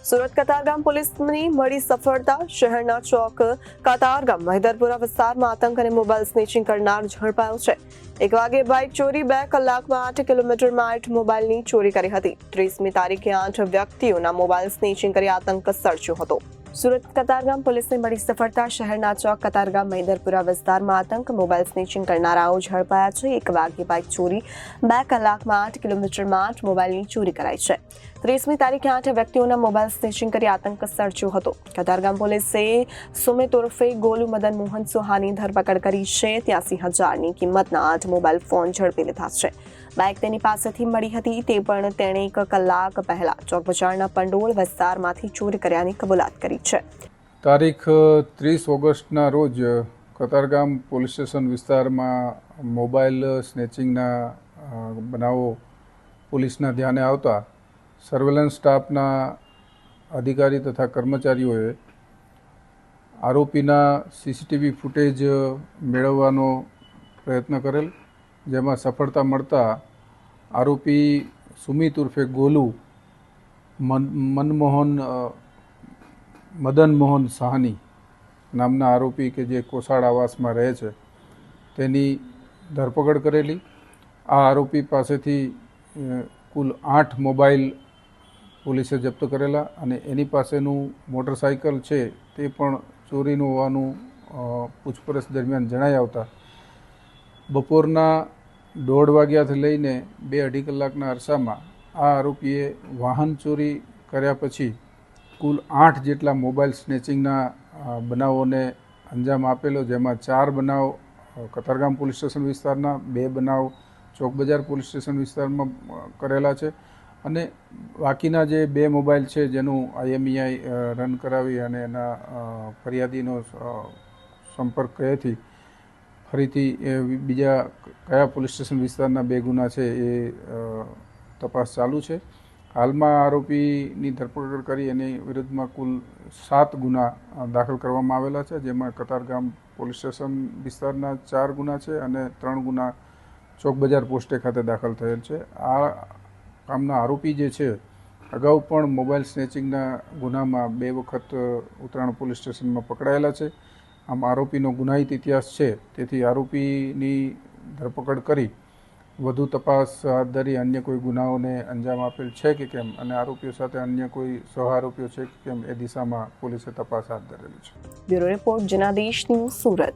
સુરત કતારગામ પોલીસની મળી સફળતા. શહેરના ચોક કતારગામ મહિદરપુરા વિસ્તારમાં આતંક અને મોબાઈલ સ્નેચિંગ કરનાર ઝડપાયો છે. 1 વાગે બાઇક ચોરી, 2 કલાકમાં 8 કિલોમીટરમાં 8 મોબાઈલની ચોરી કરી હતી. 30મી તારીખે 8 વ્યક્તિઓના મોબાઈલ સ્નેચિંગ કરી આતંક સર્જ્યો હતો. સુરત કતારગામ પોલીસને મળી સફળતા. શહેરના ચોક કતારગામ મહિદરપુરા વિસ્તારમાં આતંક મોબાઈલ સ્નેચિંગ કરનારાઓ ઝડપાયા છે. 1 વાગે બાઇક ચોરી, 2 કલાકમાં 8 કિલોમીટરમાં 8 મોબાઈલની ચોરી કરાઈ છે. 30મી તારીખે 8 વ્યક્તિઓના મોબાઈલ સ્નેચિંગ કરી આતંક સર્જ્યો હતો. કતારગામ પોલીસે સુમિત ઉર્ફે ગોલુ મદન મોહન સોહાની ધરપકડ કરી છે. 83,000ની કિંમતના 8 મોબાઈલ ફોન ઝડપી લીધા છે. બાઇક તેની પાસેથી મળી હતી. તે પણ તેણે 1 કલાક પહેલા ચોક બજારના પંડોળ વિસ્તારમાંથી ચોરી કર્યાની કબૂલાત કરી છે. તારીખ 30 ઓગસ્ટના રોજ કતારગામ પોલીસ સ્ટેશન વિસ્તારમાં મોબાઈલ સ્નેચિંગના બનાવો પોલીસના ધ્યાને આવતા સર્વેલન્સ સ્ટાફના અધિકારી તથા કર્મચારીઓએ આરોપીના સીસીટીવી ફૂટેજ મેળવવાનો પ્રયત્ન કરેલ, જેમાં સફળતા મળતા આરોપી સુમિત ઉર્ફે ગોલુ મદન મોહન સાહની નામના આરોપી કે જે કોસાડ આવાસમાં રહે છે તેની ધરપકડ કરેલી. આ આરોપી પાસેથી કુલ 8 મોબાઈલ પોલીસે જપ્ત કરેલા અને એની પાસેનું મોટરસાઇકલ છે તે પણ ચોરીનું હોવાનું પૂછપરછ દરમિયાન જણાઈ આવતા બપોરના 1:30 વાગ્યાથી લઈને 2-2.5 કલાકના અરસામાં આ આરોપીએ વાહન ચોરી કર્યા પછી કુલ 8 જેટલા મોબાઈલ સ્નેચિંગના બનાવોને અંજામ આપેલો, જેમાં 4 બનાવ કતારગામ પોલીસ સ્ટેશન વિસ્તારના, 2 બનાવ ચોક બજાર પોલીસ સ્ટેશન વિસ્તારમાં કરેલા છે અને બાકીના જે 2 મોબાઈલ છે જેનું IMEI રન કરાવી અને એના ફરિયાદીનો સંપર્ક કયાથી ફરીથી બીજા કયા પોલીસ સ્ટેશન વિસ્તારના 2 ગુના છે એ તપાસ ચાલુ છે. હાલમાં આરોપીની ધરપકડ કરી એની વિરુદ્ધમાં કુલ 7 ગુના દાખલ કરવામાં આવેલા છે, જેમાં કતારગામ પોલીસ સ્ટેશન વિસ્તારના 4 ગુના છે અને 3 ગુના ચોક બજાર પોસ્ટે ખાતે દાખલ થયેલ છે. આ કામના આરોપી જે છે અગાઉ પણ મોબાઈલ સ્નેચિંગના ગુનામાં 2 વખત ઉત્તરાયણ પોલીસ સ્ટેશનમાં પકડાયેલા છે. આમ આરોપીનો ગુનાહિત ઇતિહાસ છે, તેથી આરોપીની ધરપકડ કરી વધુ તપાસ હાથ ધરી અન્ય કોઈ ગુનાઓને અંજામ આપેલ છે કે કેમ અને આરોપીઓ સાથે અન્ય કોઈ સહઆરોપીઓ છે કે કેમ એ દિશામાં પોલીસે તપાસ હાથ ધરેલી છે. Bureau report Janadesh news, Surat.